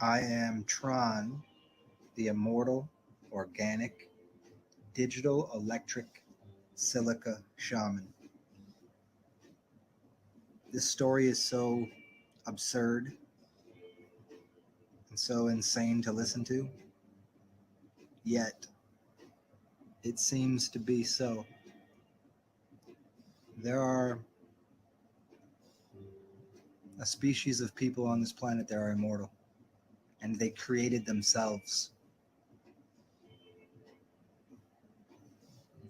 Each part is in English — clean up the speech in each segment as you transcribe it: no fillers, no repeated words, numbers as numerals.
I am Tron, the Immortal, Organic, Digital, Electric, Silica Shaman. This story is so absurd and so insane to listen to, yet it seems to be so. There are a species of people on this planet that are immortal, and they created themselves.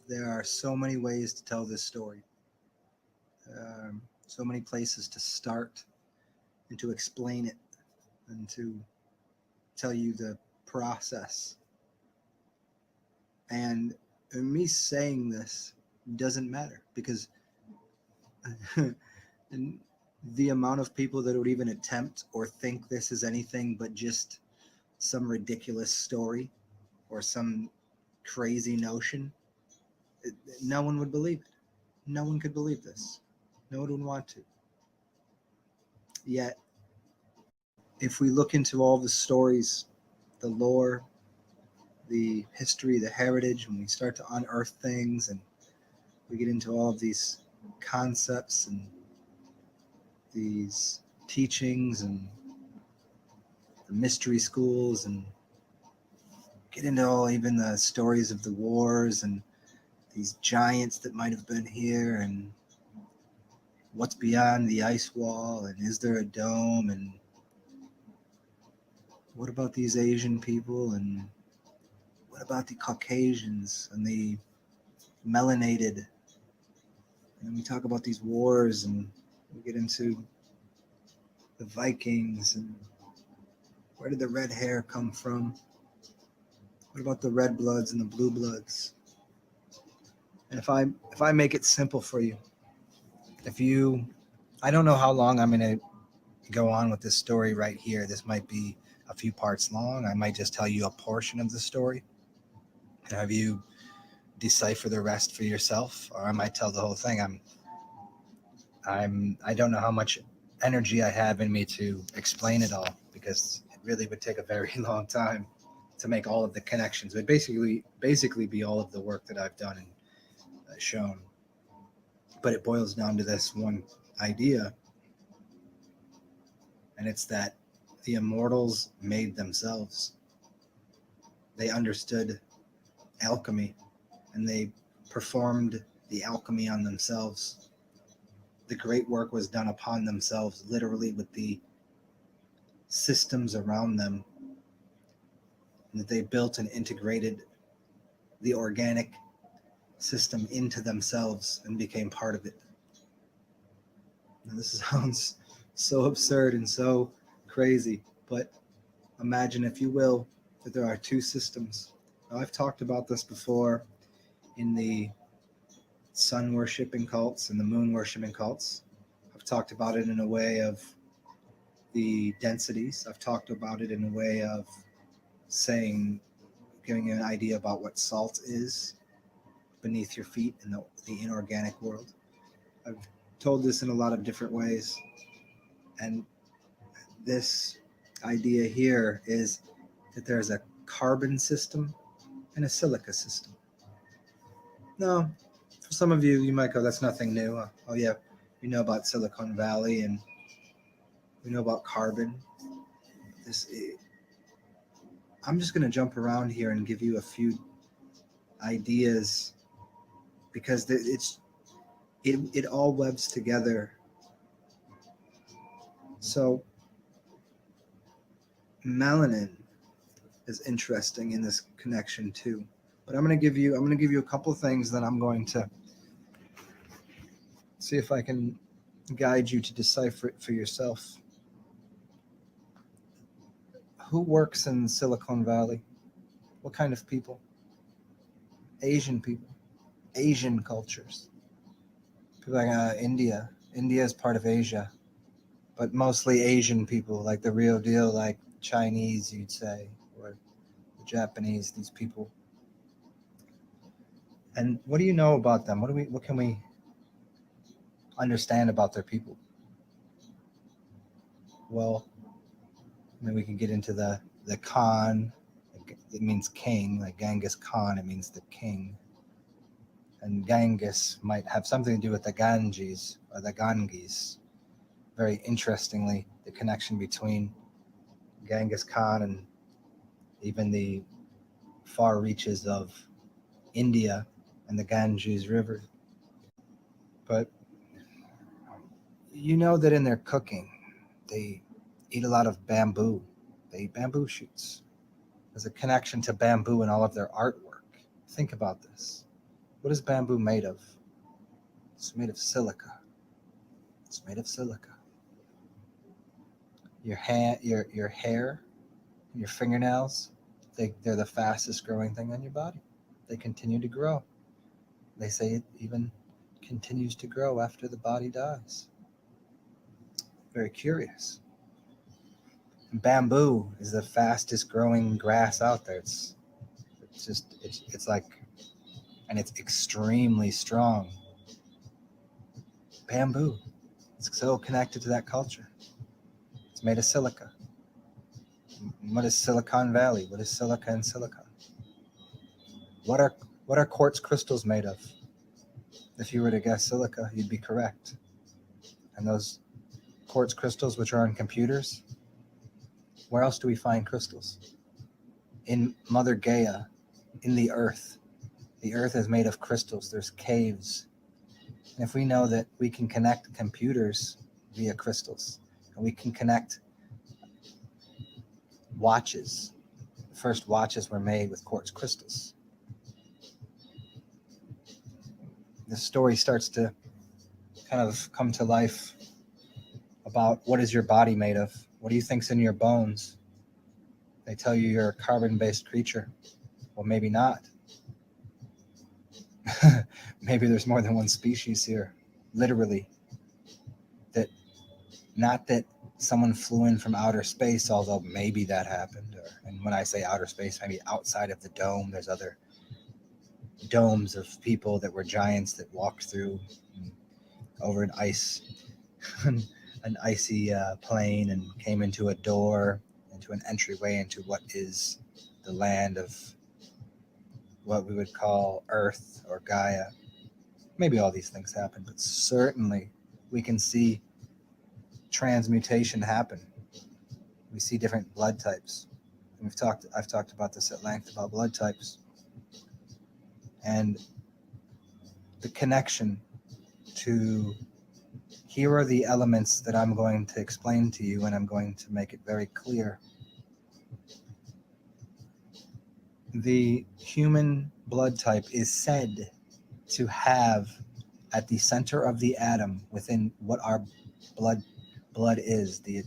There are so many ways to tell this story, so many places to start and to explain it and to tell you the process. And me saying this doesn't matter because the amount of people that would even attempt or think this is anything but just some ridiculous story or some crazy notion, no one would believe it. No one could believe this. No one would want to. Yet, if we look into all the stories, the lore, the history, the heritage, when we start to unearth things and we get into all of these concepts and these teachings and the mystery schools and get into all even the stories of the wars and these giants that might have been here and what's beyond the ice wall and is there a dome and what about these Asian people and what about the Caucasians and the melanated, and then we talk about these wars and we get into the Vikings and where did the red hair come from? What about the red bloods and the blue bloods? And if I make it simple for you, if you I don't know how long I'm going to go on with this story right here. This might be a few parts long. I might just tell you a portion of the story and have you decipher the rest for yourself, or I might tell the whole thing. I don't know how much energy I have in me to explain it all because it really would take a very long time to make all of the connections. It would basically be all of the work that I've done and shown. But it boils down to this one idea, and it's that the immortals made themselves. They understood alchemy and they performed the alchemy on themselves. The great work was done upon themselves, literally with the systems around them, and that they built and integrated the organic system into themselves and became part of it. Now, this sounds so absurd and so crazy, but imagine, if you will, that there are two systems. Now, I've talked about this before in the sun worshipping cults and the moon worshipping cults. I've talked about it in a way of the densities. I've talked about it in a way of saying, giving you an idea about what salt is beneath your feet in the inorganic world. I've told this in a lot of different ways. And this idea here is that there's a carbon system and a silica system. No, for some of you, you might go, that's nothing new. Oh, yeah, we know about Silicon Valley and we know about carbon. This, I'm just going to jump around here and give you a few ideas because it all webs together. So melanin is interesting in this connection too. But I'm going to give you a couple of things that I'm going to see if I can guide you to decipher it for yourself. Who works in Silicon Valley? What kind of people? Asian people, Asian cultures. People like India. India is part of Asia, but mostly Asian people, like the real deal, like Chinese, you'd say, or the Japanese. These people. And what do you know about them? What can we understand about their people? Well, And then we can get into the Khan. It means king, like Genghis Khan, it means the king. And Genghis might have something to do with the Ganges or the Ganges. Very interestingly, the connection between Genghis Khan and even the far reaches of India and the Ganges River. But you know that in their cooking, they eat a lot of bamboo. They eat bamboo shoots. There's a connection to bamboo in all of their artwork. Think about this. What is bamboo made of? It's made of silica. It's made of silica. Your hair, and your fingernails, they're the fastest growing thing on your body. They continue to grow. They say it even continues to grow after the body dies. Very curious. And bamboo is the fastest growing grass out there. It's like, and it's extremely strong. Bamboo. It's so connected to that culture. It's made of silica. What is Silicon Valley? What is silica and silicon? What are quartz crystals made of? If you were to guess silica, you'd be correct. And those quartz crystals, which are on computers, where else do we find crystals? In Mother Gaia, in the earth. The earth is made of crystals. There's caves. And if we know that we can connect computers via crystals, and we can connect watches, the first watches were made with quartz crystals. The story starts to kind of come to life about what is your body made of? What do you think's in your bones? They tell you you're a carbon-based creature. Well, maybe not. Maybe there's more than one species here. Literally. Not that someone flew in from outer space, although maybe that happened. And when I say outer space, maybe outside of the dome, there's other domes of people that were giants that walked through over an icy plain and came into a door, into an entryway into what is the land of what we would call Earth or Gaia. Maybe all these things happen, but certainly we can see transmutation happen. We see different blood types. And I've talked about this at length about blood types. And the connection to here are the elements that I'm going to explain to you, and I'm going to make it very clear. The human blood type is said to have at the center of the atom within what our blood is, the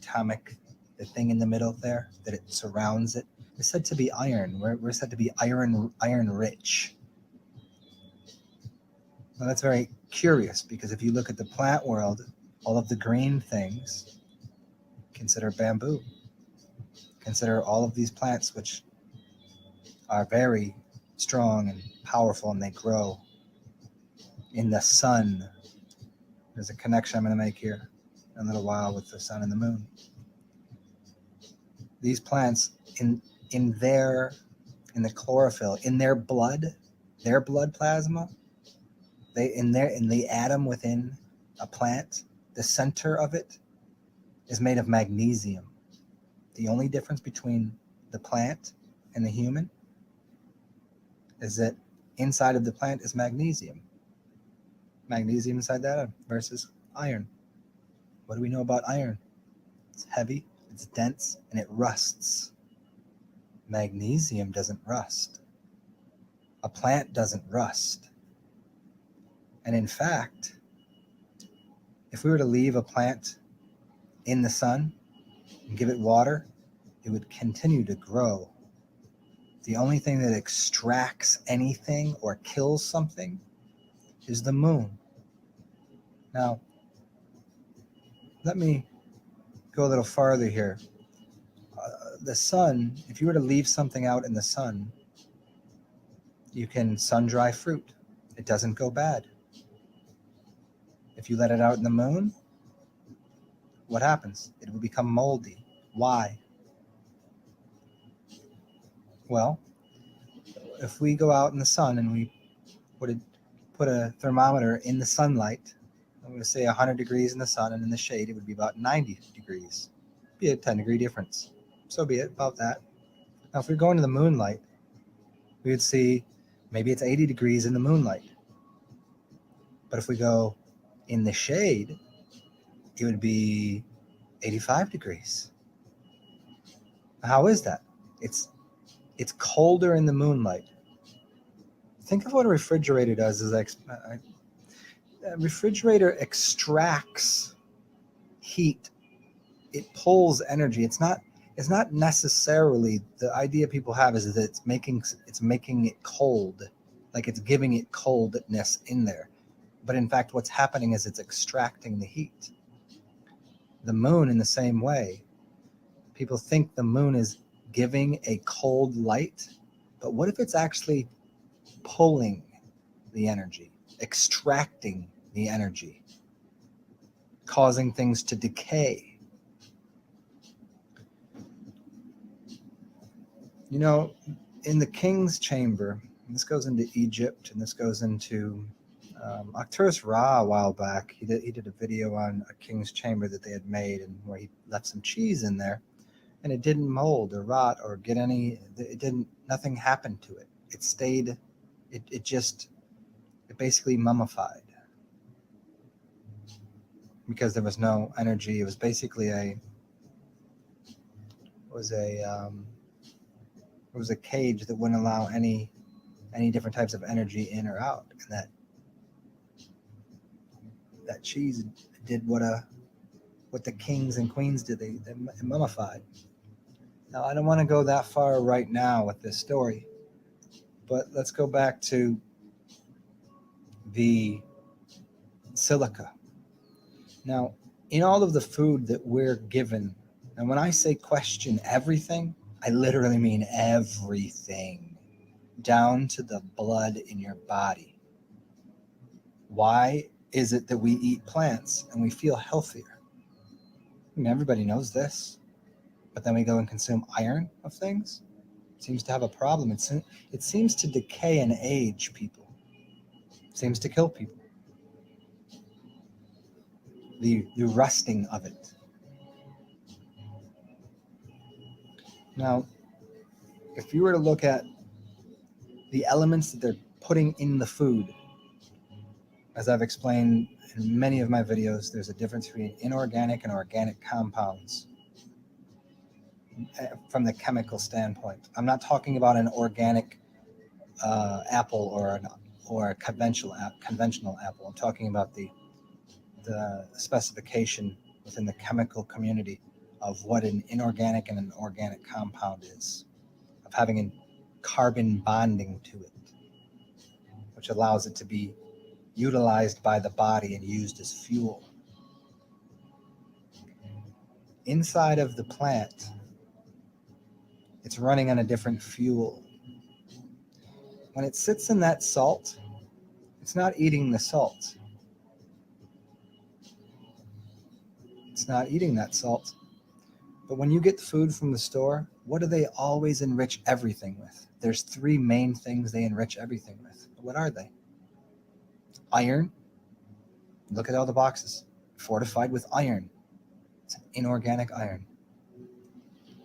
thing in the middle there, that it surrounds it, is said to be iron. We're said to be iron rich. Now that's very curious, because if you look at the plant world, all of the green things, consider bamboo. Consider all of these plants which are very strong and powerful, and they grow in the sun. There's a connection I'm going to make here in a little while with the sun and the moon. These plants in the chlorophyll, in their blood plasma, in the atom within a plant, the center of it is made of magnesium. The only difference between the plant and the human is that inside of the plant is magnesium. Magnesium inside that versus iron. What do we know about iron? It's heavy, it's dense, and it rusts. Magnesium doesn't rust. A plant doesn't rust. And in fact, if we were to leave a plant in the sun and give it water, it would continue to grow. The only thing that extracts anything or kills something is the moon. Now, let me go a little farther here. The sun, if you were to leave something out in the sun, you can sun dry fruit. It doesn't go bad. If you let it out in the moon, what happens? It will become moldy. Why? Well, if we go out in the sun and we put a thermometer in the sunlight, I'm going to say 100 degrees in the sun, and in the shade it would be about 90 degrees. It'd be a 10-degree difference. So be it, about that. Now, if we go into the moonlight, we would see maybe it's 80 degrees in the moonlight. But if we go in the shade, it would be 85 degrees. How is that? It's colder in the moonlight. Think of what a refrigerator does. A refrigerator extracts heat. It pulls energy. It's not necessarily, the idea people have is that it's making it cold, like it's giving it coldness in there. But in fact, what's happening is it's extracting the heat. The moon, in the same way, people think the moon is giving a cold light, but what if it's actually pulling the energy, extracting the energy, causing things to decay? You know, in the king's chamber, and this goes into Egypt, and this goes into Arcturus Ra a while back. He did a video on a king's chamber that they had made, and where he left some cheese in there, and it didn't mold or rot or get any. Nothing happened to it. It stayed. It basically mummified because there was no energy. It was basically a cage that wouldn't allow any different types of energy in or out, and that cheese did what the kings and queens did. They mummified. Now, I don't want to go that far right now with this story, but let's go back to the silica. Now, in all of the food that we're given, and when I say question everything, I literally mean everything, down to the blood in your body. Why is it that we eat plants and we feel healthier? I mean, everybody knows this, but then we go and consume iron of things. It seems to have a problem. It seems to decay and age people. It seems to kill people. The rusting of it. Now, if you were to look at the elements that they're putting in the food, as I've explained in many of my videos, there's a difference between inorganic and organic compounds from the chemical standpoint. I'm not talking about an organic apple or a conventional apple. I'm talking about the specification within the chemical community of what an inorganic and an organic compound is, of having a carbon bonding to it, which allows it to be utilized by the body and used as fuel. Inside of the plant, it's running on a different fuel. When it sits in that salt, it's not eating the salt. It's not eating that salt. But when you get food from the store, what do they always enrich everything with? There's 3 main things they enrich everything with. What are they? Iron. Look at all the boxes. Fortified with iron. It's an inorganic iron.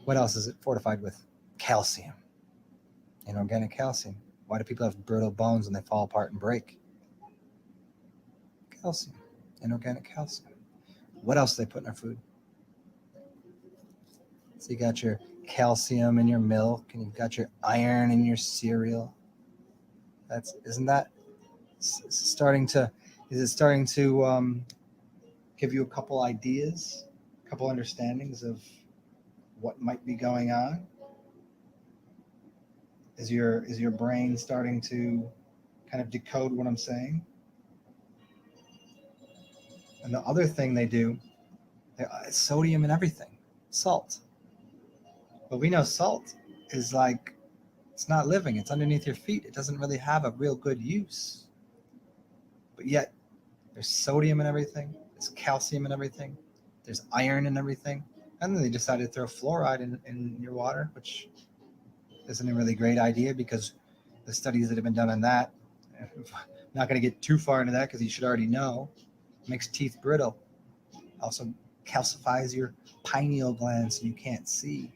What else is it fortified with? Calcium. Inorganic calcium. Why do people have brittle bones when they fall apart and break? Calcium. Inorganic calcium. What else do they put in our food? So you got your calcium in your milk, and you've got your iron in your cereal. Isn't that starting to give you a couple ideas, a couple understandings of what might be going on? Is your brain starting to kind of decode what I'm saying? And the other thing they do, sodium in everything, salt. But we know salt is like, it's not living. It's underneath your feet. It doesn't really have a real good use. But yet, there's sodium in everything. There's calcium in everything. There's iron in everything. And then they decided to throw fluoride in your water, which isn't a really great idea because the studies that have been done on that, I'm not going to get too far into that because you should already know, makes teeth brittle. Also calcifies your pineal gland so you can't see.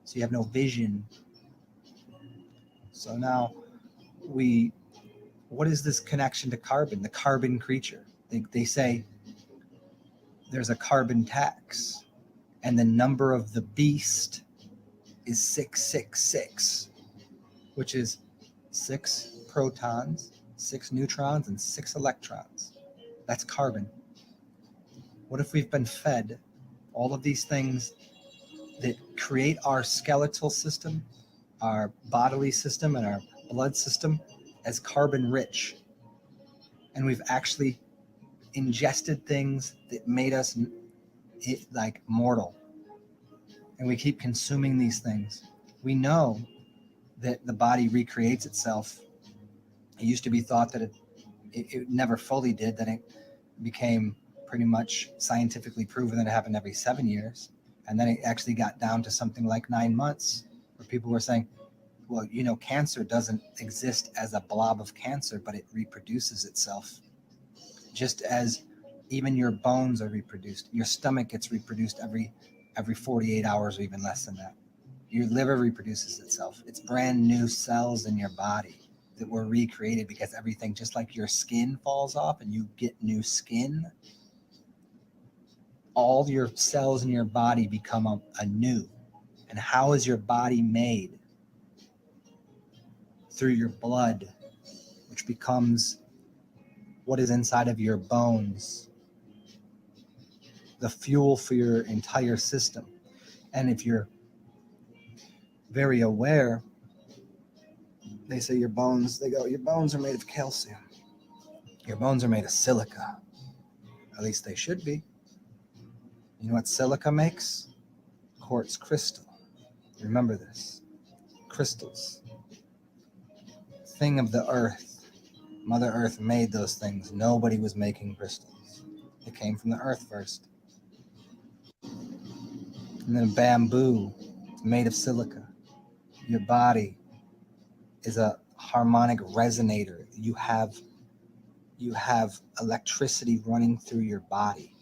So you have no vision. So now what is this connection to carbon? The carbon creature. They say there's a carbon tax, and the number of the beast is 666, which is 6 protons, 6 neutrons, and 6 electrons. That's carbon. What if we've been fed all of these things that create our skeletal system, our bodily system, and our blood system as carbon rich, and we've actually ingested things that made us like mortal, and we keep consuming these things? We know that the body recreates itself. It used to be thought that it never fully did, that it became pretty much scientifically proven that it happened every 7 years. And then it actually got down to something like 9 months, where people were saying, well, cancer doesn't exist as a blob of cancer, but it reproduces itself. Just as even your bones are reproduced. Your stomach gets reproduced every 48 hours or even less than that. Your liver reproduces itself. It's brand new cells in your body that were recreated, because everything, just like your skin falls off and you get new skin, all your cells in your body become anew. And how is your body made? Through your blood, which becomes what is inside of your bones, the fuel for your entire system. And if you're very aware, they say your bones are made of calcium. Your bones are made of silica. At least they should be. You know what silica makes? Quartz crystal. Remember this. Crystals. Thing of the earth. Mother Earth made those things. Nobody was making crystals. It came from the earth first. And then bamboo. It's made of silica. Your body is a harmonic resonator. You have electricity running through your body.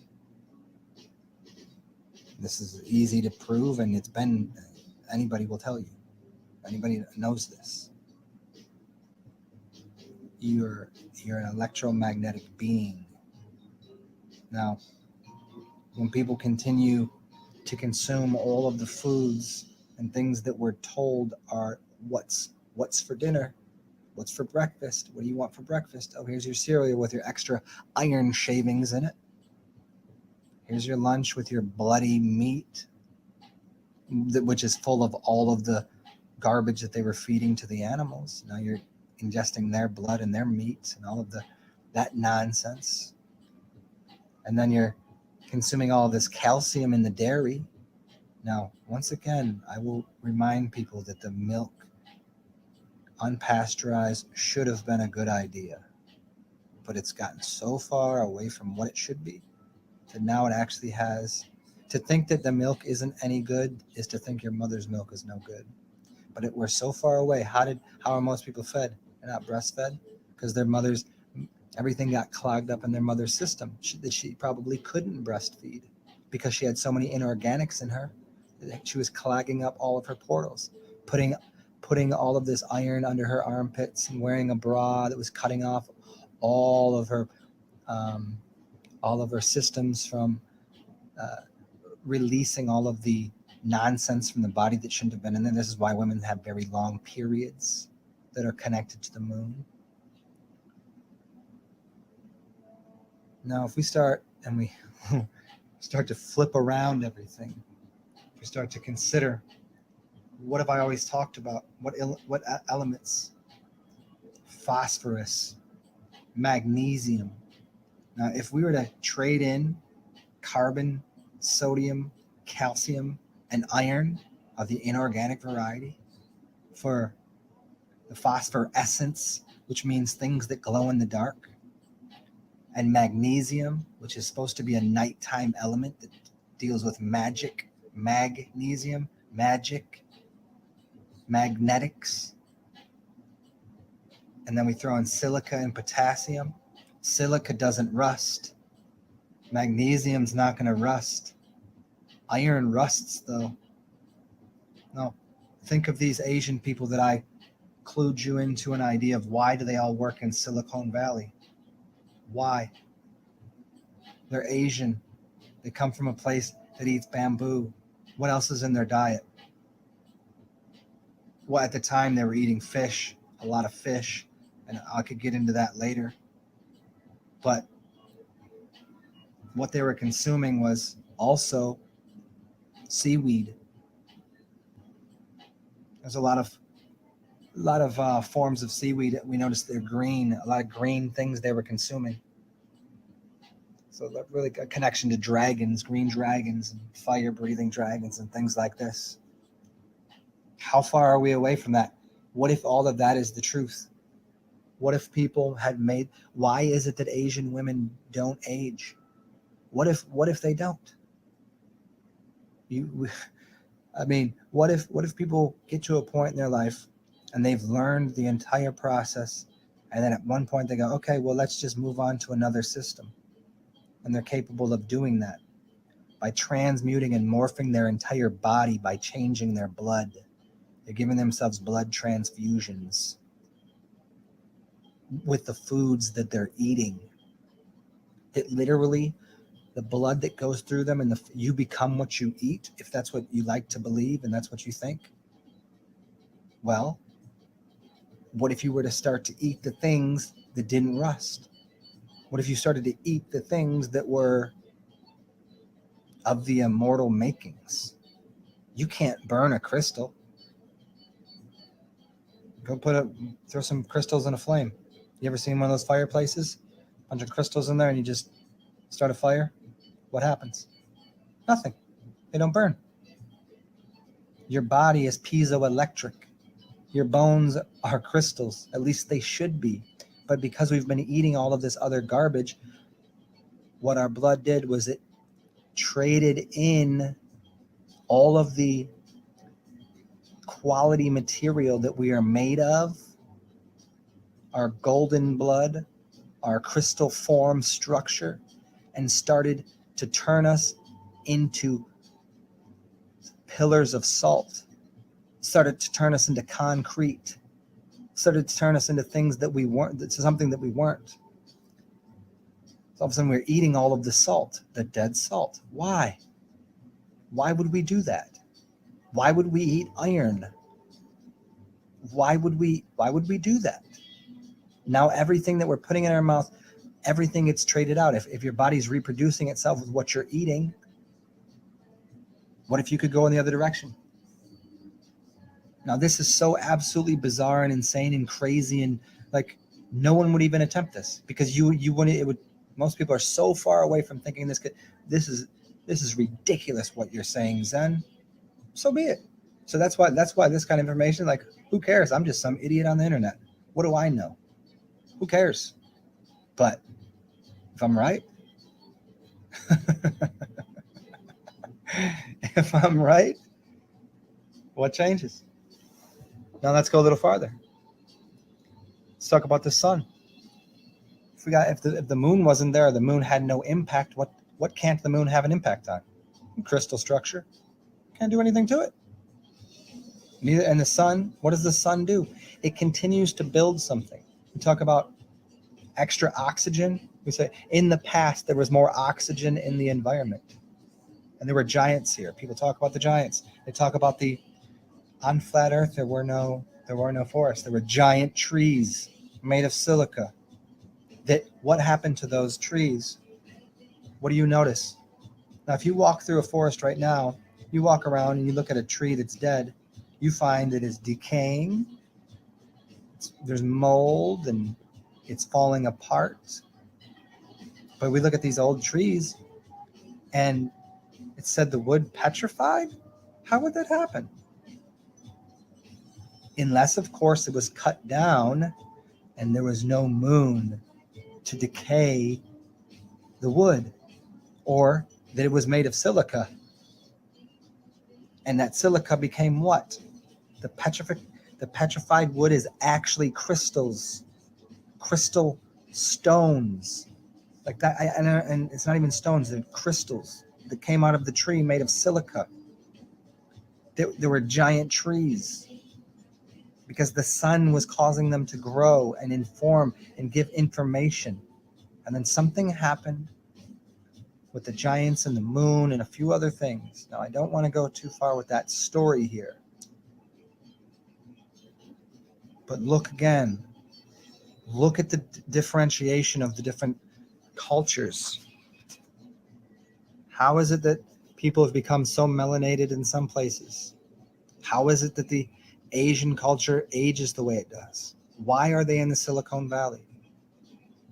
This is easy to prove, and anybody will tell you. Anybody that knows this. You're an electromagnetic being. Now, when people continue to consume all of the foods and things that we're told are what's for dinner, what's for breakfast, what do you want for breakfast? Oh, here's your cereal with your extra iron shavings in it. Here's your lunch with your bloody meat, which is full of all of the garbage that they were feeding to the animals. Now you're ingesting their blood and their meat and all of that nonsense. And then you're consuming all of this calcium in the dairy. Now, once again, I will remind people that the milk, unpasteurized, should have been a good idea. But it's gotten so far away from what it should be that now it actually has. To think that the milk isn't any good is to think your mother's milk is no good. But we're so far away. How are most people fed? They're not breastfed because their mothers, everything got clogged up in their mother's system. She probably couldn't breastfeed because she had so many inorganics in her that she was clogging up all of her portals, putting all of this iron under her armpits and wearing a bra that was cutting off all of her systems from releasing all of the nonsense from the body that shouldn't have been in there. This is why women have very long periods that are connected to the moon. Now, if we start and we start to flip around everything, if we start to consider, what have I always talked about? What elements? Phosphorus, magnesium. Now, if we were to trade in carbon, sodium, calcium, and iron of the inorganic variety for the phosphorescence, which means things that glow in the dark, and magnesium, which is supposed to be a nighttime element that deals with magic, magnesium, magic. magnetics, and then we throw in silica and potassium. Silica doesn't rust. Magnesium's not going to rust. Iron rusts, though. No. Think of these Asian people that I clued you into an idea of why do they all work in Silicon Valley? Why? They're Asian. They come from a place that eats bamboo. What else is in their diet? Well, at the time they were eating fish, a lot of fish, and I could get into that later. But what they were consuming was also seaweed. There's a lot of forms of seaweed. We noticed they're green. A lot of green things they were consuming. So that really a connection to dragons, green dragons, and fire-breathing dragons, and things like this. How far are we away from that? What if all of that is the truth? What if people had made? Why is it that Asian women don't age? What if they don't? What if people get to a point in their life and they've learned the entire process, and then at one point they go, okay, well, let's just move on to another system. And they're capable of doing that by transmuting and morphing their entire body by changing their blood. They're giving themselves blood transfusions with the foods that they're eating. It literally, the blood that goes through them, and you become what you eat, if that's what you like to believe and that's what you think. Well, what if you were to start to eat the things that didn't rust? What if you started to eat the things that were of the immortal makings? You can't burn a crystal. Go throw some crystals in a flame. You ever seen one of those fireplaces? A bunch of crystals in there and you just start a fire? What happens? Nothing. They don't burn. Your body is piezoelectric. Your bones are crystals. At least they should be. But because we've been eating all of this other garbage, what our blood did was it traded in all of the quality material that we are made of, our golden blood, our crystal form structure, and started to turn us into pillars of salt, started to turn us into concrete, started to turn us into things that we weren't, to something that we weren't. So all of a sudden we're eating all of the salt, the dead salt. Why? Why would we do that? Why would we eat iron? Why would we do that? Now everything that we're putting in our mouth, everything gets traded out. If your body's reproducing itself with what you're eating, what if you could go in the other direction? Now this is so absolutely bizarre and insane and crazy, and like no one would even attempt this, because you wouldn't. It would. Most people are so far away from thinking this is ridiculous what you're saying, Zen. So be it. So that's why this kind of information, like, who cares? I'm just some idiot on the internet. What do I know? Who cares? But if I'm right, if I'm right, what changes? Now let's go a little farther. Let's talk about the sun. If the moon wasn't there, the moon had no impact. What can't the moon have an impact on? Crystal structure. Can't do anything to it. Neither. And the sun, what does the sun do? It continues to build something. We talk about extra oxygen. We say in the past there was more oxygen in the environment, and there were giants here. People talk about the giants. They talk about on flat Earth there were no forests. There were giant trees made of silica. What happened to those trees? What do you notice? Now, if you walk through a forest right now, you walk around and you look at a tree that's dead, you find it is decaying. There's mold and it's falling apart. But we look at these old trees and it said the wood petrified. How would that happen? Unless, of course, it was cut down and there was no moon to decay the wood, or that it was made of silica, and that silica became what? The petrified wood is actually crystals, crystal stones, like that. And it's not even stones; they're crystals that came out of the tree made of silica. There were giant trees because the sun was causing them to grow and inform and give information. And then something happened with the giants and the moon and a few other things. Now, I don't want to go too far with that story here. But look again. Look at the differentiation of the different cultures. How is it that people have become so melanated in some places? How is it that the Asian culture ages the way it does? Why are they in the Silicon Valley?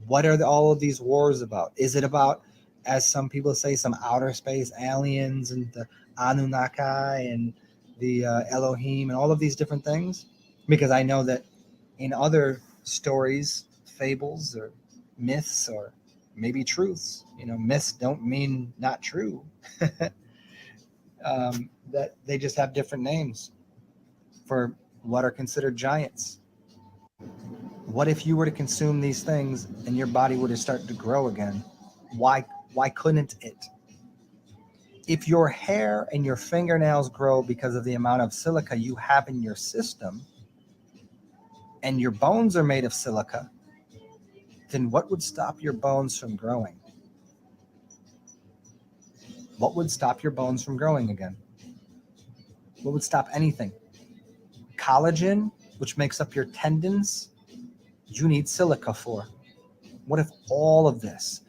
What are all of these wars about? Is it about, as some people say, some outer space aliens and the Anunnaki and the Elohim and all of these different things? Because I know that in other stories, fables or myths or maybe truths, myths don't mean not true. That they just have different names for what are considered giants. What if you were to consume these things and your body were to start to grow again? Why couldn't it? If your hair and your fingernails grow because of the amount of silica you have in your system, and your bones are made of silica, then what would stop your bones from growing? What would stop your bones from growing again? What would stop anything? Collagen, which makes up your tendons, you need silica for. What if all of this,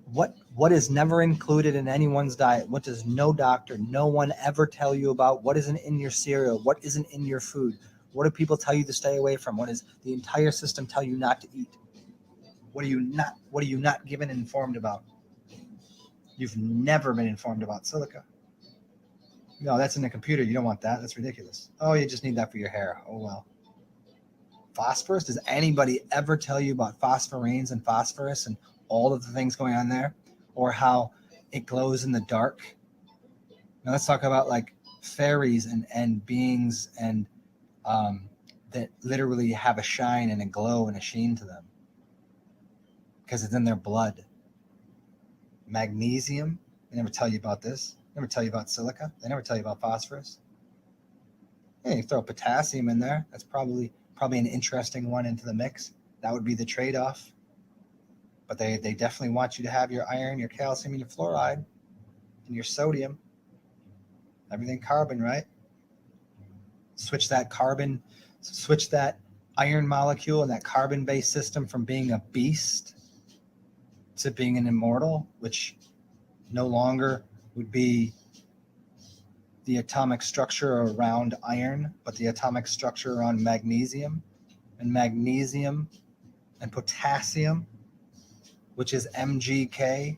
what is never included in anyone's diet? What does no doctor, no one ever tell you about? What isn't in your cereal? What isn't in your food? What do people tell you to stay away from? What does the entire system tell you not to eat? What are you not given informed about? You've never been informed about silica. No, that's in the computer. You don't want that. That's ridiculous. Oh, you just need that for your hair. Oh, well. Phosphorus? Does anybody ever tell you about phosphorines and phosphorus and all of the things going on there? Or how it glows in the dark? Now let's talk about like fairies and beings and that literally have a shine and a glow and a sheen to them because it's in their blood. Magnesium, they never tell you about this. They never tell you about silica. They never tell you about phosphorus. Yeah, you throw potassium in there. That's probably an interesting one into the mix. That would be the trade-off. But they definitely want you to have your iron, your calcium, and your fluoride, and your sodium. Everything carbon, right? Switch that iron molecule and that carbon-based system from being a beast to being an immortal, which no longer would be the atomic structure around iron, but the atomic structure around magnesium and potassium, which is MgK,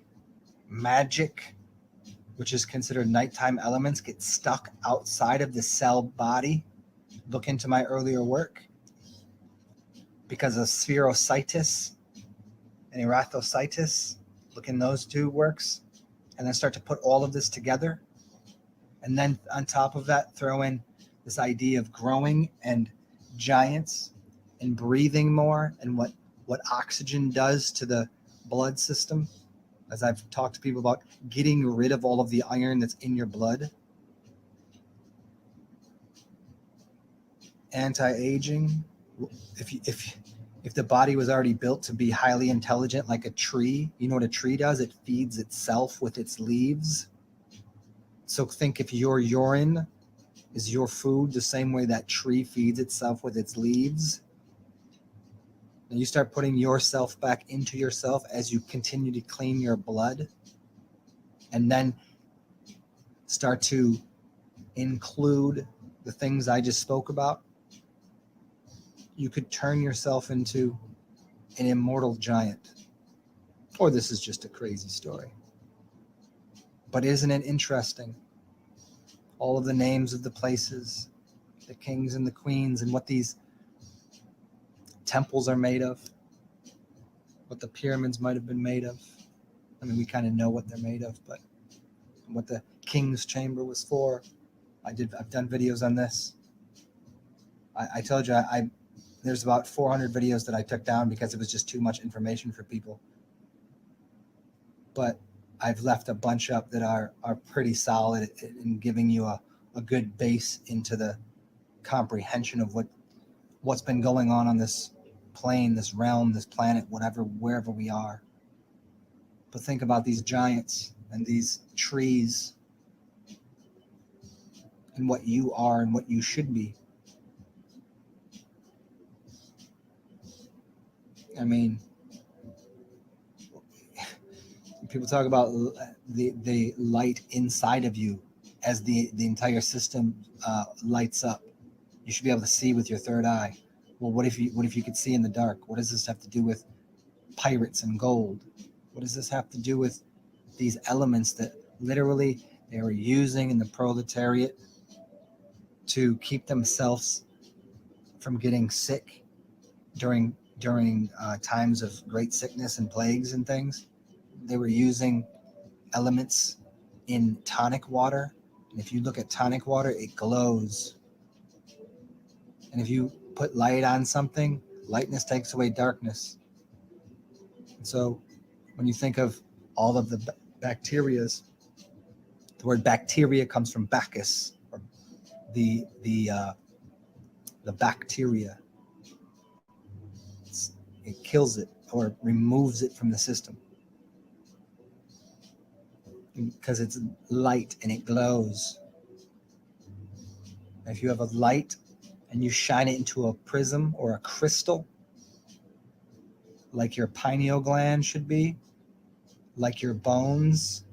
magic, which is considered nighttime elements, get stuck outside of the cell body. Look into my earlier work because of spherocytis and erythrocytis. Look in those two works and then start to put all of this together. And then on top of that, throw in this idea of growing and giants and breathing more and what oxygen does to the blood system. As I've talked to people about getting rid of all of the iron that's in your blood. Anti-aging. If the body was already built to be highly intelligent like a tree, you know what a tree does? It feeds itself with its leaves. So think if your urine is your food the same way that tree feeds itself with its leaves. And you start putting yourself back into yourself as you continue to clean your blood. And then start to include the things I just spoke about. You could turn yourself into an immortal giant. Or this is just a crazy story. But isn't it interesting? All of the names of the places, the kings and the queens, and what these temples are made of, what the pyramids might have been made of. I mean, we kind of know what they're made of, but what the king's chamber was for. I've done videos on this. I told you there's about 400 videos that I took down because it was just too much information for people. But I've left a bunch up that are pretty solid in giving you a good base into the comprehension of what's been going on this plane, this realm, this planet, whatever, wherever we are. But think about these giants and these trees and what you are and what you should be. I mean, people talk about the light inside of you as the entire system lights up. You should be able to see with your third eye. Well, what if you could see in the dark? What does this have to do with pirates and gold? What does this have to do with these elements that literally they were using in the proletariat to keep themselves from getting sick during times of great sickness and plagues and things? They were using elements in tonic water, and if you look at tonic water, it glows. And if you put light on something, lightness takes away darkness. And so when you think of all of the bacterias, the word bacteria comes from Bacchus, or the bacteria. It kills it or removes it from the system because it's light and it glows. If you have a light and you shine it into a prism or a crystal, like your pineal gland should be, like your bones,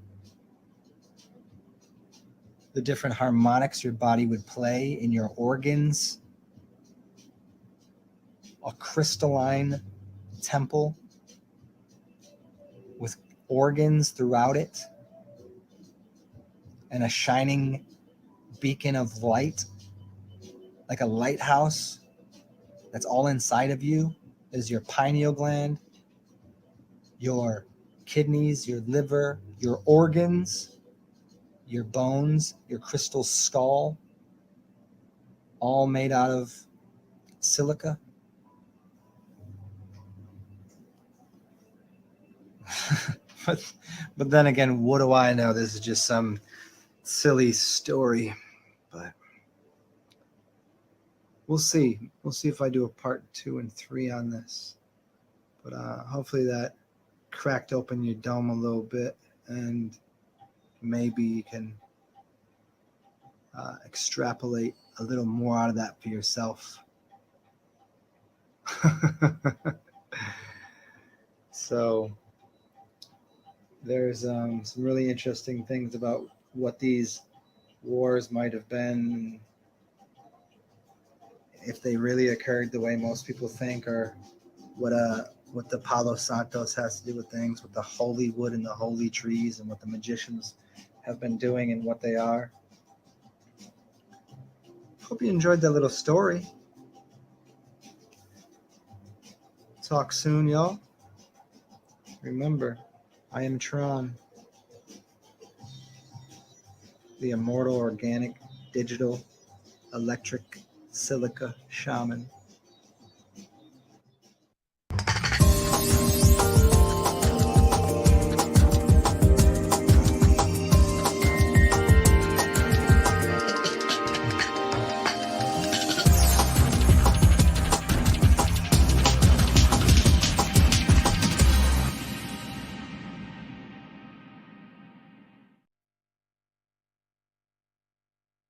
the different harmonics your body would play in your organs, a crystalline temple with organs throughout it, and a shining beacon of light, like a lighthouse that's all inside of you, is your pineal gland, your kidneys, your liver, your organs, your bones, your crystal skull, all made out of silica. but then again, what do I know? This is just some silly story, but we'll see. We'll see if I do a part 2 and 3 on this. But hopefully that cracked open your dome a little bit, and maybe you can extrapolate a little more out of that for yourself. So there's some really interesting things about what these wars might have been, if they really occurred the way most people think, or what the Palo Santos has to do with things, with the holy wood and the holy trees, and what the magicians have been doing and what they are. Hope you enjoyed that little story. Talk soon, y'all. Remember, I am Tron, the immortal, organic, digital, electric, silica shaman.